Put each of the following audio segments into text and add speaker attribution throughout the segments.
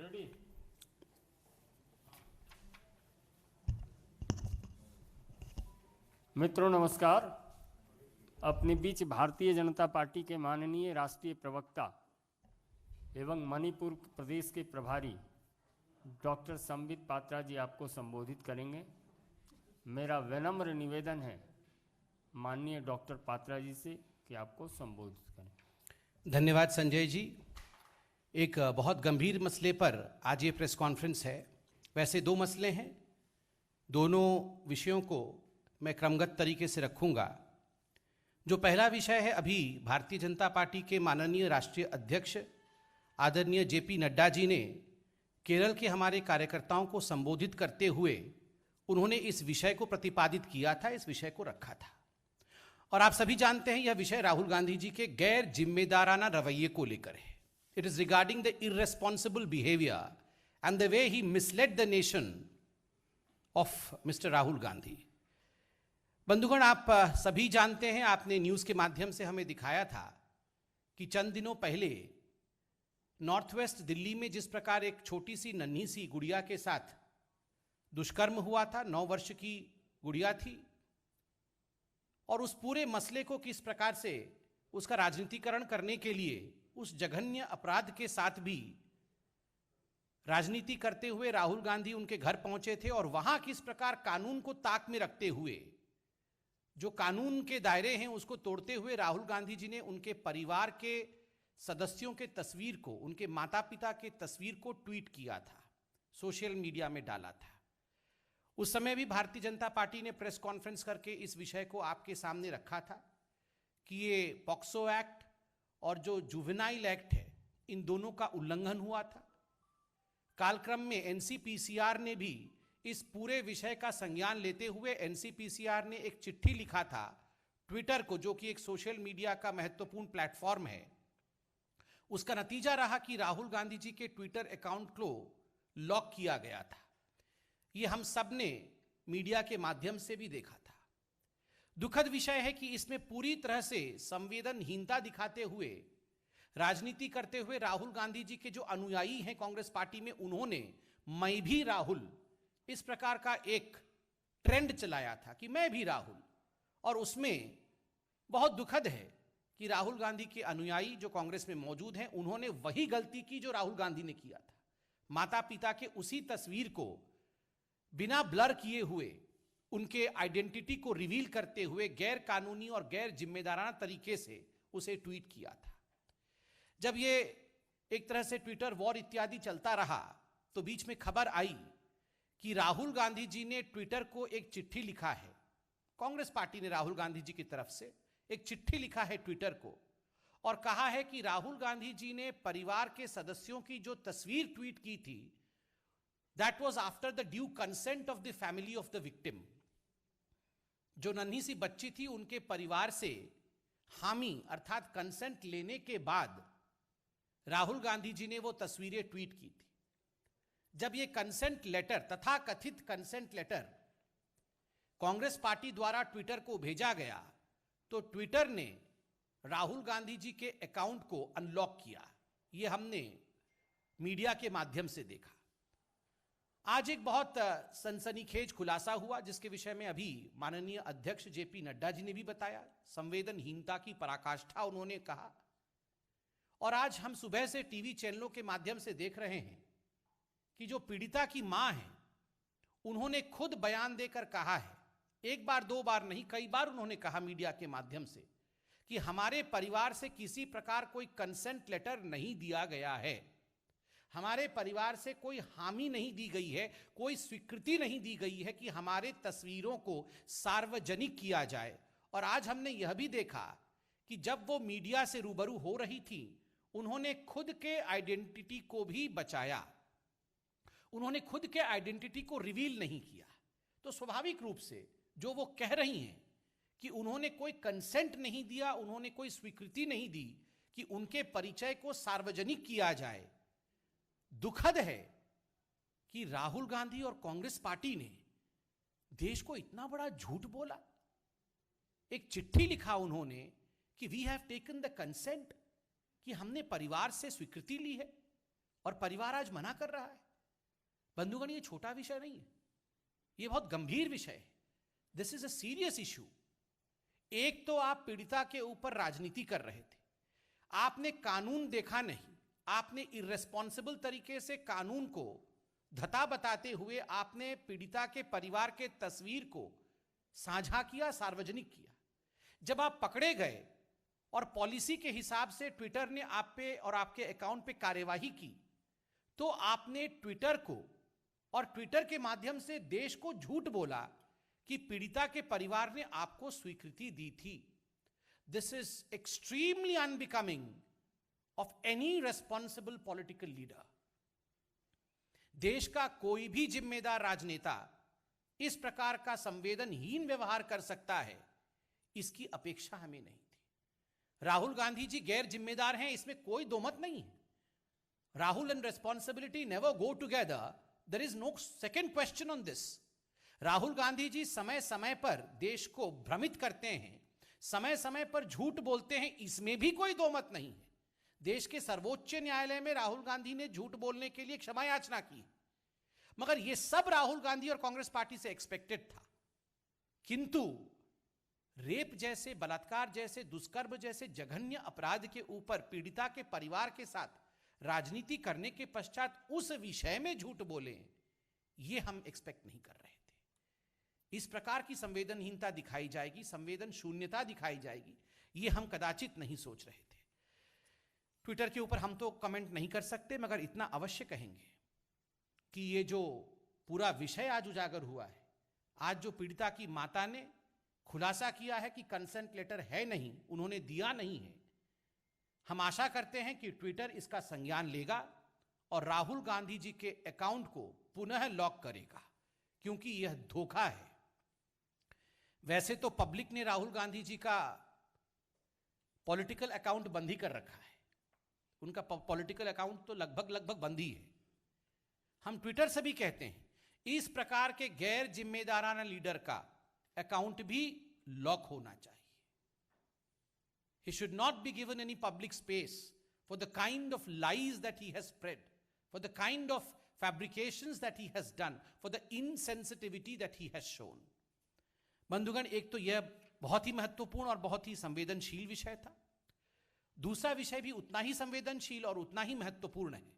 Speaker 1: Ready. मित्रों नमस्कार। अपने बीच भारतीय जनता पार्टी के माननीय राष्ट्रीय प्रवक्ता एवं मणिपुर प्रदेश के प्रभारी डॉक्टर संबित पात्रा जी आपको संबोधित करेंगे। मेरा विनम्र निवेदन है माननीय डॉक्टर पात्रा जी से कि आपको संबोधित करें।
Speaker 2: धन्यवाद संजय जी। एक बहुत गंभीर मसले पर आज ये प्रेस कॉन्फ्रेंस है। वैसे दो मसले हैं, दोनों विषयों को मैं क्रमगत तरीके से रखूंगा। जो पहला विषय है, अभी भारतीय जनता पार्टी के माननीय राष्ट्रीय अध्यक्ष आदरणीय जेपी नड्डा जी ने केरल के हमारे कार्यकर्ताओं को संबोधित करते हुए उन्होंने इस विषय को प्रतिपादित किया था, इस विषय को रखा था। और आप सभी जानते हैं यह विषय राहुल गांधी जी के गैर जिम्मेदाराना रवैये को लेकर है। It is regarding the irresponsible behaviour and the way he misled the nation of mister Rahul Gandhi. बंधुगण, आप सभी जानते हैं, आपने न्यूज के माध्यम से हमें दिखाया था कि चंद दिनों पहले नॉर्थ वेस्ट दिल्ली में जिस प्रकार एक छोटी सी नन्ही सी गुड़िया के साथ दुष्कर्म हुआ था, 9 वर्ष की गुड़िया थी, और उस पूरे मसले को किस प्रकार से उसका राजनीतिकरण करने के लिए उस जघन्य अपराध के साथ भी राजनीति करते हुए राहुल गांधी उनके घर पहुंचे थे, और वहां किस प्रकार कानून को ताक में रखते हुए, जो कानून के दायरे हैं उसको तोड़ते हुए राहुल गांधी जी ने उनके परिवार के सदस्यों के तस्वीर को, उनके माता पिता के तस्वीर को ट्वीट किया था, सोशल मीडिया में डाला था। उस समय भी भारतीय जनता पार्टी ने प्रेस कॉन्फ्रेंस करके इस विषय को आपके सामने रखा था कि ये पॉक्सो एक्ट और जो जुवेनाइल एक्ट है, इन दोनों का उल्लंघन हुआ था। कालक्रम में एनसीपीसीआर ने भी इस पूरे विषय का संज्ञान लेते हुए एनसीपीसीआर ने एक चिट्ठी लिखा था ट्विटर को, जो कि एक सोशल मीडिया का महत्वपूर्ण प्लेटफॉर्म है। उसका नतीजा रहा कि राहुल गांधी जी के ट्विटर अकाउंट को लॉक किया गया था। ये हम सब ने मीडिया के माध्यम से भी देखा था। दुखद विषय है कि इसमें पूरी तरह से संवेदनहीनता दिखाते हुए, राजनीति करते हुए राहुल गांधी जी के जो अनुयायी हैं कांग्रेस पार्टी में, उन्होंने मैं भी राहुल इस प्रकार का एक ट्रेंड चलाया था कि मैं भी राहुल। और उसमें बहुत दुखद है कि राहुल गांधी के अनुयायी जो कांग्रेस में मौजूद हैं, उन्होंने वही गलती की जो राहुल गांधी ने किया था। माता पिता के उसी तस्वीर को बिना ब्लर किए हुए, उनके आइडेंटिटी को रिवील करते हुए गैर कानूनी और गैर जिम्मेदाराना तरीके से उसे ट्वीट किया था। जब ये एक तरह से ट्विटर वॉर इत्यादि चलता रहा, तो बीच में खबर आई कि राहुल गांधी जी ने ट्विटर को एक चिट्ठी लिखा है। कांग्रेस पार्टी ने राहुल गांधी जी की तरफ से एक चिट्ठी लिखा है ट्विटर को, और कहा है कि राहुल गांधी जी ने परिवार के सदस्यों की जो तस्वीर ट्वीट की थी, that was after the due consent of the family of the victim. जो नन्ही सी बच्ची थी, उनके परिवार से हामी अर्थात कंसेंट लेने के बाद राहुल गांधी जी ने वो तस्वीरें ट्वीट की थी। जब ये कंसेंट लेटर, तथा कथित कंसेंट लेटर, कांग्रेस पार्टी द्वारा ट्विटर को भेजा गया, तो ट्विटर ने राहुल गांधी जी के अकाउंट को अनलॉक किया। ये हमने मीडिया के माध्यम से देखा। आज एक बहुत सनसनीखेज खुलासा हुआ, जिसके विषय में अभी माननीय अध्यक्ष जेपी नड्डा जी ने भी बताया। संवेदनहीनता की पराकाष्ठा उन्होंने कहा। और आज हम सुबह से टीवी चैनलों के माध्यम से देख रहे हैं कि जो पीड़िता की मां है, उन्होंने खुद बयान देकर कहा है, एक बार दो बार नहीं, कई बार उन्होंने कहा मीडिया के माध्यम से कि हमारे परिवार से किसी प्रकार कोई कंसेंट लेटर नहीं दिया गया है, हमारे परिवार से कोई हामी नहीं दी गई है, कोई स्वीकृति नहीं दी गई है कि हमारे तस्वीरों को सार्वजनिक किया जाए। और आज हमने यह भी देखा कि जब वो मीडिया से रूबरू हो रही थी, उन्होंने खुद के आइडेंटिटी को भी बचाया, उन्होंने खुद के आइडेंटिटी को रिवील नहीं किया। तो स्वाभाविक रूप से जो वो कह रही हैं कि उन्होंने कोई कंसेंट नहीं दिया, उन्होंने कोई स्वीकृति नहीं दी कि उनके परिचय को सार्वजनिक किया जाए, दुखद है कि राहुल गांधी और कांग्रेस पार्टी ने देश को इतना बड़ा झूठ बोला। एक चिट्ठी लिखा उन्होंने कि we have taken the consent, कि हमने परिवार से स्वीकृति ली है, और परिवार आज मना कर रहा है। बंधुगण, ये छोटा विषय नहीं है, ये बहुत गंभीर विषय है। This is a serious issue. एक तो आप पीड़िता के ऊपर राजनीति कर रहे थे, आपने कानून देखा नहीं, आपने इर्रेस्पॉन्सिबल तरीके से कानून को धता बताते हुए आपने पीड़िता के परिवार के तस्वीर को साझा किया, सार्वजनिक किया। जब आप पकड़े गए और पॉलिसी के हिसाब से ट्विटर ने आप पे और आपके अकाउंट पे कार्यवाही की, तो आपने ट्विटर को और ट्विटर के माध्यम से देश को झूठ बोला कि पीड़िता के परिवार ने आपको स्वीकृति दी थी। This is extremely unbecoming of any responsible political leader. देश का कोई भी जिम्मेदार राजनेता इस प्रकार का संवेदनहीन व्यवहार कर सकता है, इसकी अपेक्षा हमें नहीं थी। राहुल गांधी जी गैर जिम्मेदार हैं, इसमें कोई दो मत नहीं है। Rahul and responsibility never go together, there is no second question on this. Rahul Gandhi ji समय समय पर देश को भ्रमित करते हैं, समय समय पर झूठ बोलते हैं, इसमें भी कोई दो मत नहीं है। देश के सर्वोच्च न्यायालय में राहुल गांधी ने झूठ बोलने के लिए क्षमा याचना की, मगर यह सब राहुल गांधी और कांग्रेस पार्टी से एक्सपेक्टेड था। किंतु रेप जैसे, बलात्कार जैसे, दुष्कर्म जैसे जघन्य अपराध के ऊपर पीड़िता के परिवार के साथ राजनीति करने के पश्चात उस विषय में झूठ बोले, यह हम एक्सपेक्ट नहीं कर रहे थे। इस प्रकार की संवेदनहीनता दिखाई जाएगी, संवेदन शून्यता दिखाई जाएगी, यह हम कदाचित नहीं सोच रहे थे। ट्विटर के ऊपर हम तो कमेंट नहीं कर सकते, मगर इतना अवश्य कहेंगे कि ये जो पूरा विषय आज उजागर हुआ है, आज जो पीड़िता की माता ने खुलासा किया है कि कंसेंट लेटर है नहीं, उन्होंने दिया नहीं है, हम आशा करते हैं कि ट्विटर इसका संज्ञान लेगा और राहुल गांधी जी के अकाउंट को पुनः लॉक करेगा, क्योंकि यह धोखा है। वैसे तो पब्लिक ने राहुल गांधी जी का पॉलिटिकल अकाउंट बंद ही कर रखा है, उनका पॉलिटिकल अकाउंट तो लगभग बंद ही है। हम ट्विटर से भी कहते हैं, इस प्रकार के गैर जिम्मेदाराना लीडर का अकाउंट भी लॉक होना चाहिए। He should not be given any public space for the kind of lies that he has spread, for the kind of fabrications that he has done, for the insensitivity that he has shown. बंधुगण, एक तो यह बहुत ही महत्वपूर्ण और बहुत ही संवेदनशील विषय था। दूसरा विषय भी उतना ही संवेदनशील और उतना ही महत्वपूर्ण है।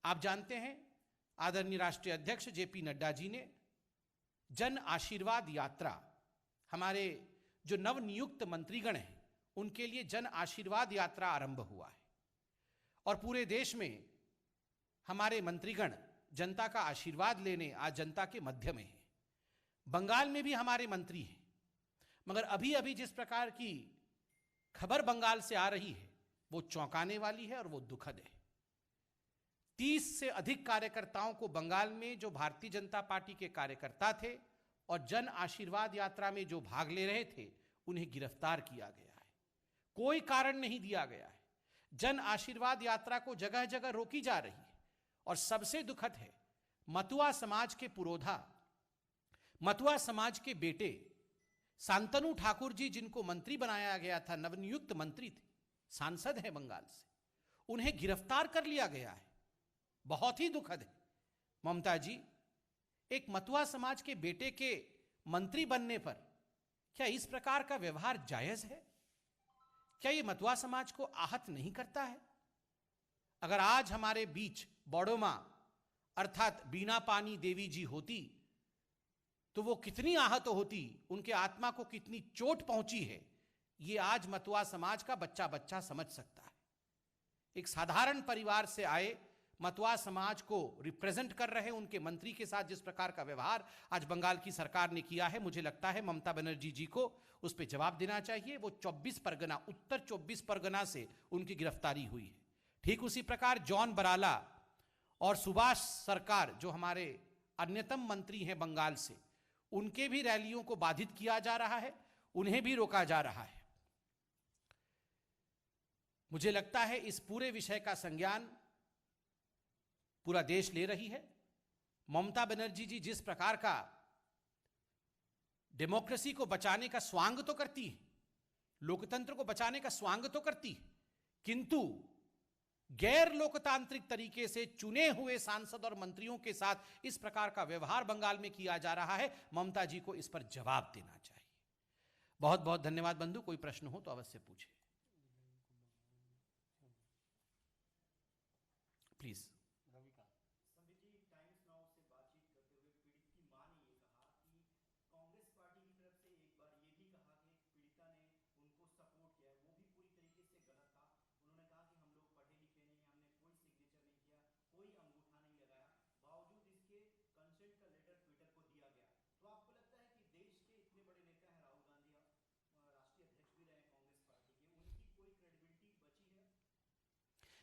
Speaker 2: आप जानते हैं, आदरणीय राष्ट्रीय अध्यक्ष जेपी नड्डा जी ने जन आशीर्वाद यात्रा, हमारे जो नवनियुक्त मंत्रीगण हैं उनके लिए जन आशीर्वाद यात्रा आरंभ हुआ है और पूरे देश में हमारे मंत्रीगण जनता का आशीर्वाद लेने आज जनता के मध्य में हैं। बंगाल में भी हमारे मंत्री हैं, मगर अभी अभी जिस प्रकार की खबर बंगाल से आ रही है वो चौंकाने वाली है और वो दुखद है। 30 से अधिक कार्यकर्ताओं को बंगाल में, जो भारतीय जनता पार्टी के कार्यकर्ता थे और जन आशीर्वाद यात्रा में जो भाग ले रहे थे, उन्हें गिरफ्तार किया गया है। कोई कारण नहीं दिया गया है। जन आशीर्वाद यात्रा को जगह जगह रोकी जा रही है और सबसे दुखद है, मतुआ समाज के पुरोधा, मतुआ समाज के बेटे शांतनु ठाकुर जी, जिनको मंत्री बनाया गया था, नवनियुक्त मंत्री थे, सांसद हैं बंगाल से, उन्हें गिरफ्तार कर लिया गया है। बहुत ही दुखद है। ममता जी, एक मतुआ समाज के बेटे के मंत्री बनने पर क्या इस प्रकार का व्यवहार जायज है? क्या यह मतुआ समाज को आहत नहीं करता है? अगर आज हमारे बीच बड़ोमा अर्थात बीना पानी देवी जी होती तो वो कितनी आहत होती, उनके आत्मा को कितनी चोट पहुंची है, ये आज मतुआ समाज का बच्चा बच्चा समझ सकता है। एक साधारण परिवार से आए मतुआ समाज को रिप्रेजेंट कर रहे उनके मंत्री के साथ जिस प्रकार का व्यवहार आज बंगाल की सरकार ने किया है, मुझे लगता है ममता बनर्जी जी को उस पर जवाब देना चाहिए। वो 24 परगना, उत्तर 24 परगना से उनकी गिरफ्तारी हुई है। ठीक उसी प्रकार जॉन बराला और सुभाष सरकार, जो हमारे अन्यतम मंत्री हैं बंगाल से, उनके भी रैलियों को बाधित किया जा रहा है, उन्हें भी रोका जा रहा है। मुझे लगता है इस पूरे विषय का संज्ञान पूरा देश ले रही है। ममता बनर्जी जी जिस प्रकार का डेमोक्रेसी को बचाने का स्वांग तो करती है, लोकतंत्र को बचाने का स्वांग तो करती है, किंतु गैर लोकतांत्रिक तरीके से चुने हुए सांसद और मंत्रियों के साथ इस प्रकार का व्यवहार बंगाल में किया जा रहा है। ममता जी को इस पर जवाब देना चाहिए। बहुत बहुत धन्यवाद बंधु। कोई प्रश्न हो तो अवश्य पूछे प्लीज।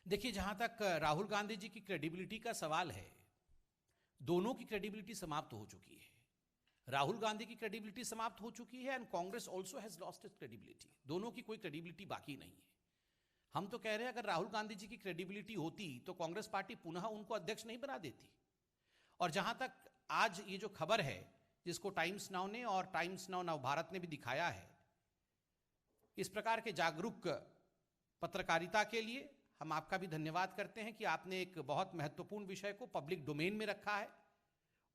Speaker 2: देखिए, जहां तक राहुल गांधी जी की क्रेडिबिलिटी का सवाल है, दोनों की क्रेडिबिलिटी समाप्त हो चुकी है। राहुल गांधी की क्रेडिबिलिटी समाप्त हो चुकी है and Congress also has lost its credibility. दोनों की कोई क्रेडिबिलिटी बाकी नहीं है। हम तो कह रहे हैं अगर राहुल गांधी जी की क्रेडिबिलिटी होती तो कांग्रेस पार्टी पुनः उनको अध्यक्ष नहीं बना देती। और जहां तक आज ये जो खबर है जिसको टाइम्स नाउ ने और टाइम्स नाउ नव भारत ने भी दिखाया है, इस प्रकार के जागरूक पत्रकारिता के लिए हम आपका भी धन्यवाद करते हैं कि आपने एक बहुत महत्वपूर्ण विषय को पब्लिक डोमेन में रखा है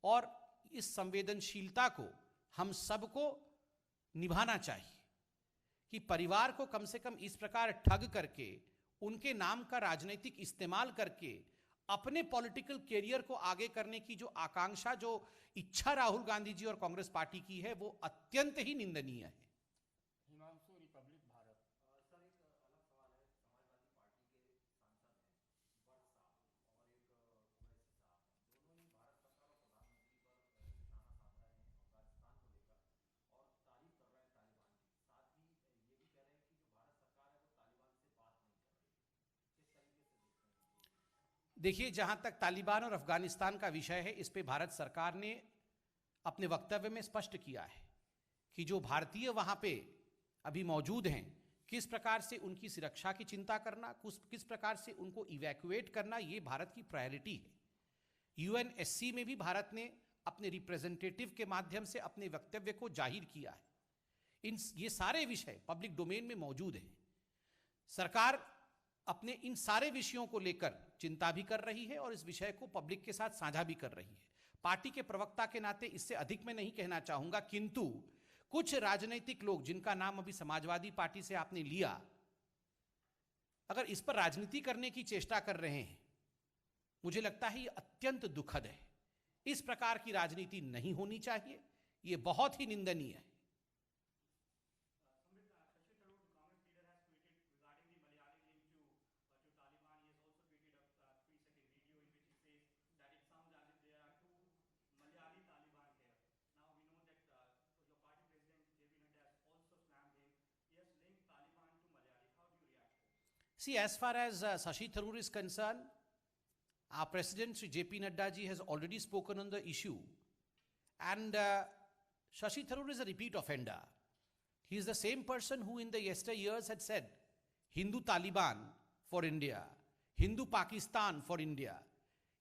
Speaker 2: और इस संवेदनशीलता को हम सबको निभाना चाहिए कि परिवार को कम से कम इस प्रकार ठग करके, उनके नाम का राजनीतिक इस्तेमाल करके अपने पॉलिटिकल कैरियर को आगे करने की जो आकांक्षा, जो इच्छा राहुल गांधी जी और कांग्रेस पार्टी की है, वो अत्यंत ही निंदनीय है।
Speaker 1: हिमांशु, रिपब्लिक भारत।
Speaker 2: देखिए, जहां तक तालिबान और अफगानिस्तान का विषय है, इस पे भारत सरकार ने अपने वक्तव्य में स्पष्ट किया है कि जो भारतीय वहां पे अभी मौजूद हैं, किस प्रकार से उनकी सुरक्षा की चिंता करना, किस प्रकार से उनको इवैक्यूएट करना, ये भारत की प्रायोरिटी है। यूएनएससी में भी भारत ने अपने रिप्रेजेंटेटिव के माध्यम से अपने वक्तव्य को जाहिर किया है। ये सारे विषय पब्लिक डोमेन में मौजूद हैं। सरकार अपने इन सारे विषयों को लेकर चिंता भी कर रही है और इस विषय को पब्लिक के साथ साझा भी कर रही है। पार्टी के प्रवक्ता के नाते इससे अधिक मैं नहीं कहना चाहूंगा, किंतु कुछ राजनीतिक लोग जिनका नाम अभी समाजवादी पार्टी से आपने लिया, अगर इस पर राजनीति करने की चेष्टा कर रहे हैं, मुझे लगता है ये अत्यंत दुखद है। इस प्रकार की राजनीति नहीं होनी चाहिए, ये बहुत ही निंदनीय है। See, as far as Shashi Tharoor is concerned, our President Sri J.P. Nadda ji has already spoken on the issue, and Shashi Tharoor is a repeat offender. He is the same person who in the yesteryears had said Hindu Taliban for India, Hindu Pakistan for India.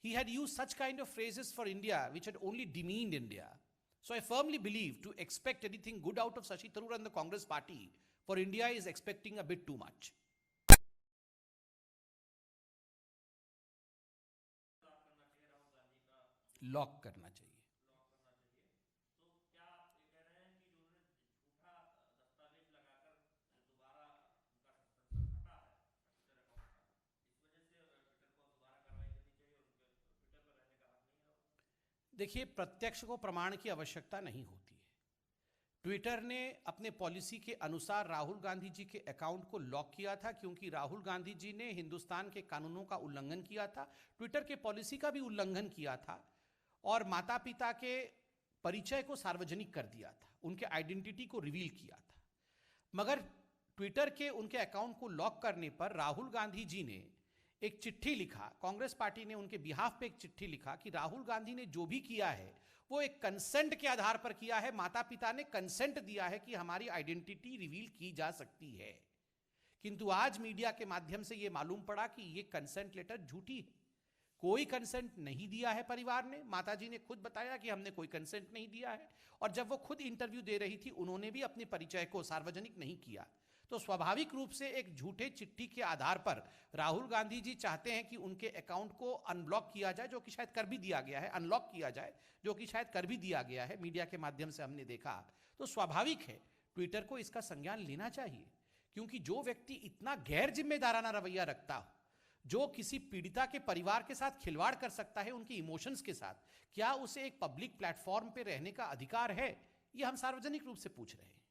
Speaker 2: He had used such kind of phrases for India which had only demeaned India. So I firmly believe to expect anything good out of Shashi Tharoor and the Congress party for India is expecting a bit too much. Lock करना चाहिए।
Speaker 3: तो क्या आप ये कह रहे हैं कि जो उन्होंने झूठा दस्तावेज लगाकर दोबारा उनका सस्पेंशन हटा है ट्विटर अकाउंट का, इस वजह से ट्विटर को दोबारा कार्रवाई करनी चाहिए और उनके ट्विटर पर रहने का हक नहीं है?
Speaker 2: देखिए, प्रत्यक्ष को प्रमाण की आवश्यकता नहीं होती है। ट्विटर ने अपने पॉलिसी के अनुसार राहुल गांधी जी के अकाउंट को लॉक किया था क्योंकि राहुल गांधी जी ने हिंदुस्तान के कानूनों का उल्लंघन किया था, ट्विटर के पॉलिसी का भी उल्लंघन किया था और माता पिता के परिचय को सार्वजनिक कर दिया था, उनके आइडेंटिटी को रिवील किया था। मगर ट्विटर के उनके अकाउंट को लॉक करने पर राहुल गांधी जी ने एक चिट्ठी लिखा, कांग्रेस पार्टी ने उनके बिहाफ पे एक चिट्ठी लिखा कि राहुल गांधी ने जो भी किया है वो एक कंसेंट के आधार पर किया है, माता पिता ने कंसेंट दिया है कि हमारी आइडेंटिटी रिवील की जा सकती है। किंतु आज मीडिया के माध्यम से यह मालूम पड़ा कि यह कंसेंट लेटर झूठी है, कोई कंसेंट नहीं दिया है परिवार ने। माताजी ने खुद बताया कि हमने कोई कंसेंट नहीं दिया है और जब वो खुद इंटरव्यू दे रही थी उन्होंने भी अपने परिचय को सार्वजनिक नहीं किया। तो स्वाभाविक रूप से एक झूठे चिट्ठी के आधार पर राहुल गांधी जी चाहते हैं कि उनके अकाउंट को अनब्लॉक किया जाए, जो कि शायद कर भी दिया गया है, अनलॉक किया जाए, जो कि शायद कर भी दिया गया है, मीडिया के माध्यम से हमने देखा। तो स्वाभाविक है ट्विटर को इसका संज्ञान लेना चाहिए, क्योंकि जो व्यक्ति इतना गैर जिम्मेदाराना रवैया रखता हो, जो किसी पीड़िता के परिवार के साथ खिलवाड़ कर सकता है, उनकी इमोशंस के साथ, क्या उसे एक पब्लिक प्लेटफॉर्म पे रहने का अधिकार है? यह हम सार्वजनिक रूप से पूछ रहे हैं।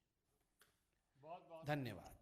Speaker 1: बहुत बहुत
Speaker 2: धन्यवाद।